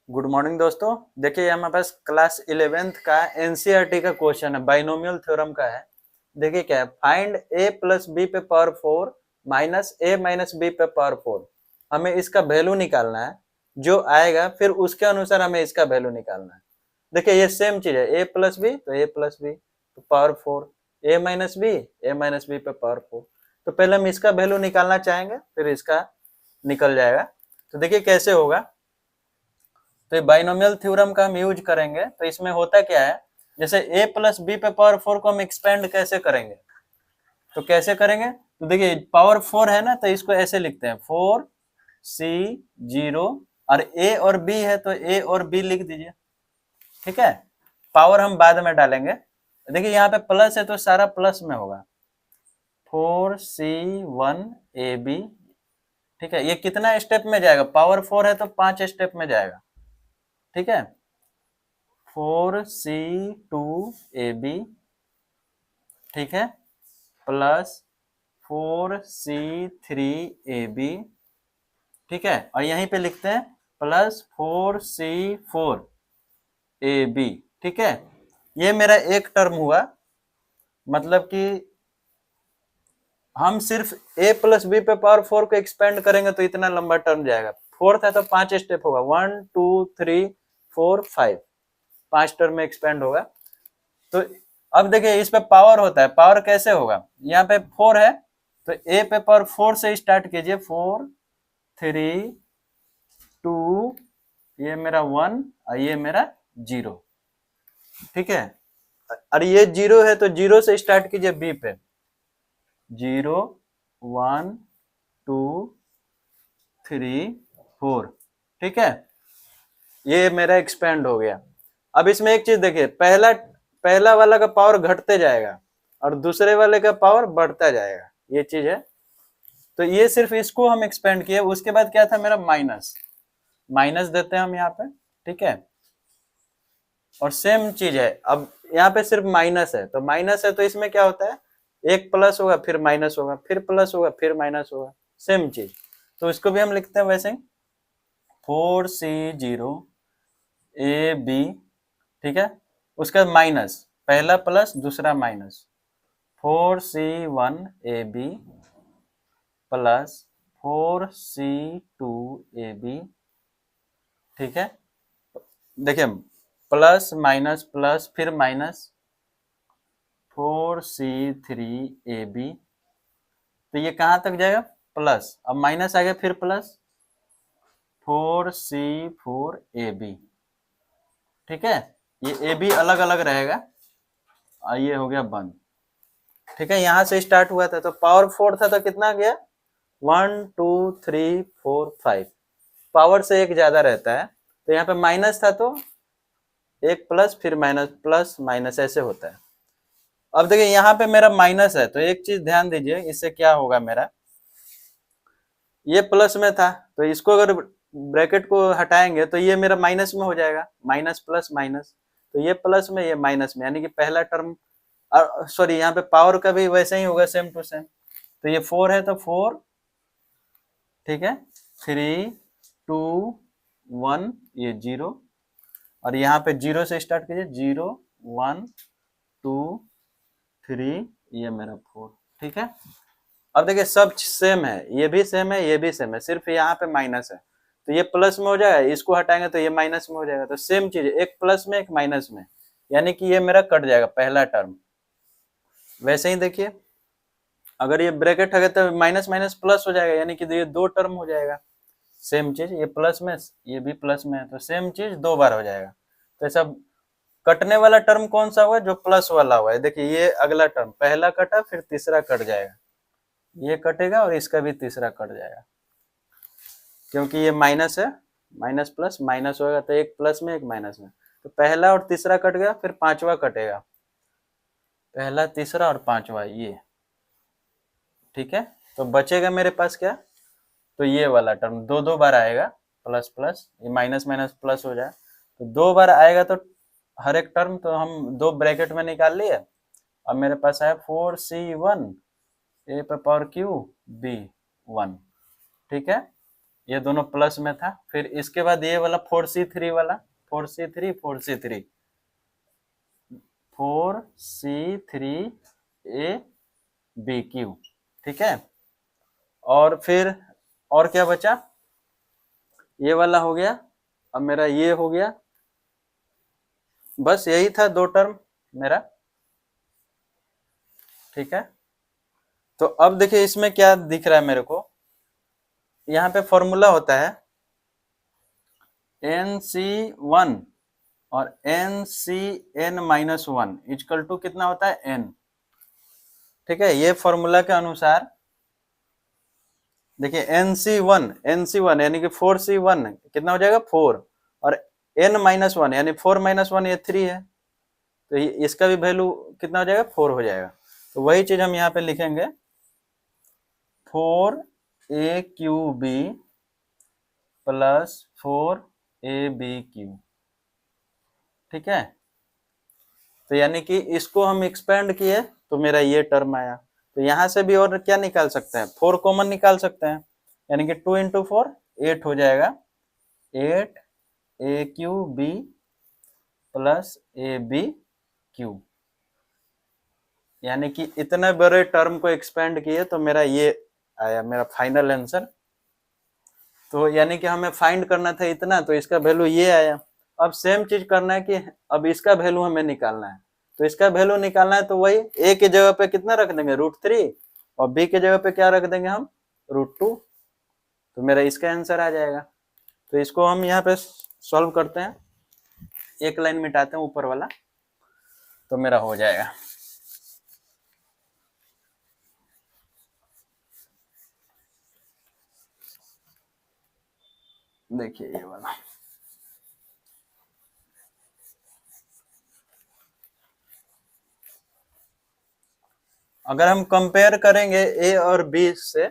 Good morning दोस्तों। देखिए हमारे पास क्लास 11th का एनसीईआरटी का क्वेश्चन है, बाइनोमियल थ्योरम का है। देखिए क्या है, फाइंड a प्लस बी पे power 4 minus a minus B पे पावर 4। हमें इसका वैल्यू निकालना है, जो आएगा फिर उसके अनुसार हमें इसका वैल्यू निकालना है। देखिए ये सेम चीज है, a प्लस बी तो a प्लस बी तो पावर 4, a माइनस बी पे पावर 4। तो पहले हम इसका वैल्यू निकालना चाहेंगे, फिर इसका निकल जाएगा। तो देखिए कैसे होगा। तो ये बाइनोमियल थ्योरम का हम यूज करेंगे। तो इसमें होता क्या है, जैसे a प्लस बी पे पावर 4 को हम एक्सपेंड कैसे करेंगे, तो कैसे करेंगे, तो देखिए पावर 4 है ना, तो इसको ऐसे लिखते हैं 4c0, और a और b है तो a और b लिख दीजिए। ठीक है, पावर हम बाद में डालेंगे। देखिए यहाँ पे प्लस है तो सारा प्लस में होगा, 4c1ab। ठीक है, ये कितना स्टेप में जाएगा, पावर 4 है तो 5 स्टेप में जाएगा। ठीक है, 4c2ab, ठीक है, प्लस 4c3ab। ठीक है, और यहीं पे लिखते हैं प्लस 4c4ab। ठीक है, ये मेरा एक टर्म हुआ, मतलब कि हम सिर्फ a प्लस बी पे पावर 4 को एक्सपेंड करेंगे तो इतना लंबा टर्म जाएगा। फोर्थ है तो 5 स्टेप होगा, 1 2 3 4 5, 5 टर्म में एक्सपेंड होगा। तो अब देखिए इस पे पावर होता है, पावर कैसे होगा, यहाँ पे 4 है तो a पे पावर 4 से स्टार्ट कीजिए, 4 3 2, ये मेरा 1 और ये मेरा 0। ठीक है, और ये 0 है तो 0 से स्टार्ट कीजिए b पे, 0 1 2 3 4। ठीक है, ये मेरा एक्सपेंड हो गया। अब इसमें एक चीज देखिए, पहला वाला का पावर घटते जाएगा और दूसरे वाले का पावर बढ़ता जाएगा, ये चीज है। तो ये सिर्फ इसको हम एक्सपेंड किए। उसके बाद क्या था मेरा, माइनस, माइनस देते हैं हम यहाँ पे। ठीक है, और सेम चीज है, अब यहाँ पे सिर्फ माइनस है तो माइनस है तो इसमें क्या होता है, एक प्लस होगा फिर माइनस होगा फिर प्लस होगा फिर माइनस होगा, सेम चीज। तो इसको भी हम लिखते हैं वैसे ही, 4c0ab। ठीक है, उसका माइनस, पहला प्लस दूसरा माइनस, 4c1ab प्लस 4c2ab। ठीक है, देखिए प्लस माइनस प्लस फिर माइनस, 4c3ab। तो ये कहां तक जाएगा, प्लस, अब माइनस आ गया फिर प्लस, 4c4ab। ठीक है, ये ए बी अलग अलग रहेगा और ये हो गया बंद। ठीक है, यहां से स्टार्ट हुआ था तो पावर 4 था तो कितना गया, 1 2 3 4 5, पावर से एक ज्यादा रहता है। तो यहाँ पे माइनस था तो एक प्लस फिर माइनस प्लस माइनस ऐसे होता है। अब देखिए यहाँ पे मेरा माइनस है तो एक चीज ध्यान दीजिए, इससे क्या होगा, मेरा ये प्लस में था तो इसको अगर ब्रैकेट को हटाएंगे तो ये मेरा माइनस में हो जाएगा, माइनस प्लस माइनस। तो ये प्लस में ये माइनस में, यानी कि पहला टर्म, सॉरी यहाँ पे पावर का भी वैसे ही होगा, सेम टू सेम। तो ये 4 है तो 4, ठीक है, 3 2 1, ये 0, और यहाँ पे 0 से स्टार्ट कीजिए, 0 1 2 3, ये मेरा 4। ठीक है, अब देखिए सब सेम है, ये भी सेम है ये भी सेम है, सिर्फ यहाँ पे माइनस है तो ये प्लस में हो जाएगा, इसको हटाएंगे तो ये माइनस में हो जाएगा। तो सेम चीज, एक प्लस में एक माइनस में, यानी कि ये मेरा कट जाएगा पहला टर्म। वैसे ही देखिए, अगर ये ब्रैकेट है तो माइनस माइनस प्लस हो जाएगा, यानी कि ये दो टर्म हो जाएगा। सेम चीज, ये प्लस में ये भी प्लस में है तो सेम चीज दो बार हो जाएगा। तो ऐसा कटने वाला टर्म कौन सा हुआ, जो प्लस वाला हुआ है। देखिए ये अगला टर्म, पहला कटा फिर तीसरा कट जाएगा, ये कटेगा और इसका भी तीसरा कट जाएगा, क्योंकि ये माइनस है, माइनस प्लस माइनस होगा तो एक प्लस में एक माइनस में। तो पहला और तीसरा कट गया, फिर पांचवा कटेगा, पहला तीसरा और पांचवा ये। ठीक है, तो बचेगा मेरे पास क्या, तो ये वाला टर्म दो दो बार आएगा, प्लस प्लस, ये माइनस माइनस प्लस हो जाए तो दो बार आएगा। तो हर एक टर्म तो हम दो ब्रैकेट में निकाल लिए। अब मेरे पास है 4c1 a पे पावर q b 1। ठीक है, ये दोनों प्लस में था। फिर इसके बाद ये वाला 4C3 वाला, 4C3 4C3 4C3 ABQ, ठीक है। और फिर और क्या बचा, ये वाला हो गया, अब मेरा ये हो गया, बस यही था 2 टर्म मेरा, ठीक है। तो अब देखिए इसमें क्या दिख रहा है मेरे को, यहाँ पे फॉर्मूला होता है NC1 और NCN-1 इक्वल टू कितना होता है N, ठीक है। ये फॉर्मूला के अनुसार देखिए NC1 यानी कि 4C1 कितना हो जाएगा 4, और N-1 यानी 4 - 1 ये 3 है, तो इसका भी वैल्यू कितना हो जाएगा 4 हो जाएगा। तो वही चीज हम यहाँ पे लिखेंगे 4AQB प्लस 4ABQ, ठीक है। तो यानी कि इसको हम एक्सपेंड किए तो मेरा ये टर्म आया। तो यहां से भी और क्या निकाल सकते हैं, 4 कॉमन निकाल सकते हैं, यानी कि 2 × 4 8 हो जाएगा, 8AQB प्लस ABQ, यानी कि इतने बड़े टर्म को एक्सपेंड किए तो मेरा ये आया मेरा फाइनल आंसर। तो यानी कि हमें फाइंड करना था इतना, तो इसका वैल्यू ये आया। अब सेम चीज करना है कि अब इसका वैल्यू हमें निकालना है, तो इसका वैल्यू निकालना है तो वही a की जगह पे कितना रख देंगे √3 और b की जगह पे क्या रख देंगे हम √2, तो मेरा इसका आंसर आ जाएगा। तो इसको हम यहाँ पे सॉल्व करते हैं, एक लाइन मिटाते हैं ऊपर वाला, तो मेरा हो जाएगा। देखिए ये वाला, अगर हम कंपेयर करेंगे a और b से,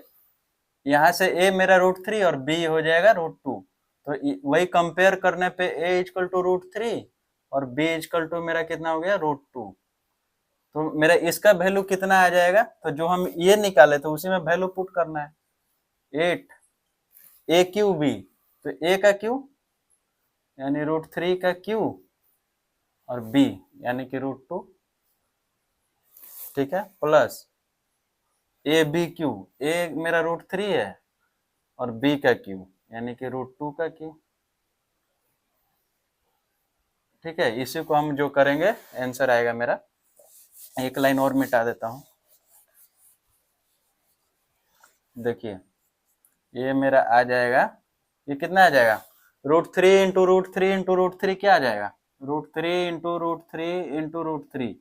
यहाँ से a मेरा √3 और b हो जाएगा √2, तो वही कंपेयर करने पे a इक्वल टू √3 और b इक्वल टू मेरा कितना हो गया √2, तो मेरा इसका वैल्यू कितना आ जाएगा, तो जो हम ये निकाले तो उसी में वैल्यू पुट करना है, 8 AQB, तो a का q यानी √3 का q और b यानी कि √2, ठीक है, प्लस ABQ, a मेरा √3 है और b का q यानी कि √2 का q, ठीक है। इसी को हम जो करेंगे आंसर आएगा मेरा। एक लाइन और मिटा देता हूं, देखिए ये मेरा आ जाएगा, ये कितना आ जाएगा √3 × √3 × √3 क्या आ जाएगा √3 × √3 × √3,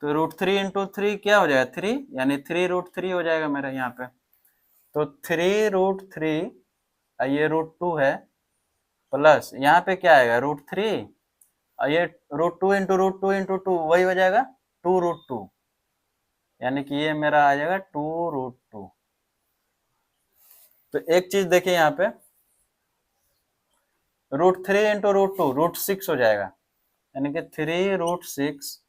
तो √3 × 3 क्या हो जाएगा 3, यानी 3 √3 हो जाएगा मेरा यहाँ पे। तो 3 √3 ये √2 है, प्लस यहाँ पे क्या आएगा √3 और ये √2 × √2 × 2 वही हो जाएगा 2 √2, यानी कि ये मेरा आ जाएगा 2 √2। तो एक चीज देखिए यहाँ पे √3 × √2 √6 हो जाएगा, यानी कि 3 √6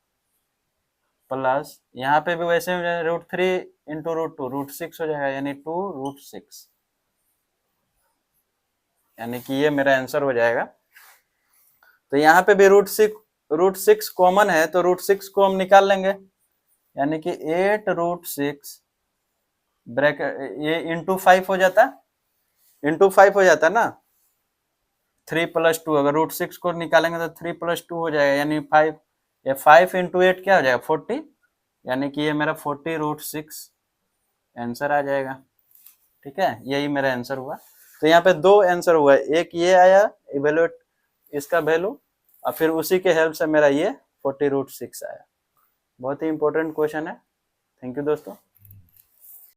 प्लस यहाँ पे भी वैसे हो जाएगा √3 × √2 √6 हो जाएगा, यानी 2 √6, यानी कि ये मेरा आंसर हो जाएगा। तो यहाँ पे भी √6 कॉमन है, तो √6 को हम निकाल लेंगे, यानी कि 8 √6 ब्रैकेट ये इंटू 5 हो जाता, इंटू 5 हो जाता ना, 3 + 2, अगर √6 को निकालेंगे तो 3 + 2 हो जाएगा, यानी 5, ये 5 × 8 क्या हो जाएगा 40, यानी कि ये मेरा 40 √6 आंसर आ जाएगा, ठीक है। यही मेरा आंसर हुआ। तो यहाँ पे 2 आंसर हुआ, एक ये आया इवेल्युएट इसका वैल्यू, और फिर उसी के हेल्प से मेरा ये 40 √6 आया। बहुत ही इंपॉर्टेंट क्वेश्चन है। थैंक यू दोस्तों।